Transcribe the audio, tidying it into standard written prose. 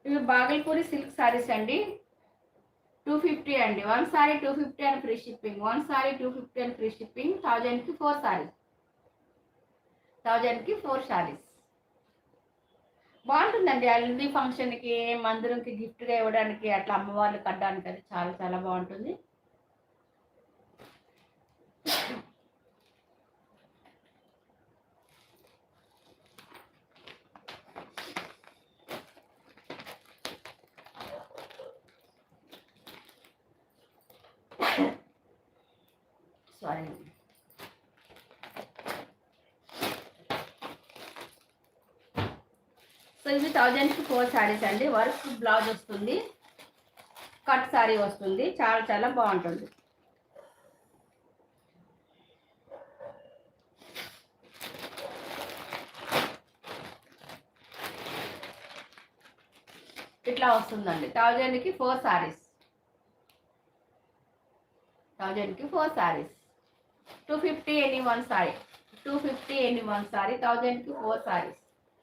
ఇవి బాగల్పూరి సిల్క్ సారీస్ అండి. 250 అండి. One sari 250 and free shipping. One sari 250 and free shipping. 1000కి 4 సారీస్. 1000కి 4 సారీస్. బాగుంటుందండి. హల్దీ ఫంక్షన్కి, మందిరంకి గిఫ్ట్గా ఇవ్వడానికి, అట్లా అమ్మవార్లు కట్టడానికి అది చాలా చాలా బాగుంటుంది. సారీ. సో ఇవి 1000కి 4 సారీస్ అండి. వర్క్ బ్లౌజ్ వస్తుంది, కట్ సారీ వస్తుంది. చాలా చాలా బాగుంటుంది. ఇట్లా వస్తుందండి. 1000కి 4 సారీస్. 1000కి 4 saris. 250 any one sari. 250 any one sari. 1000కి 4 సారీస్.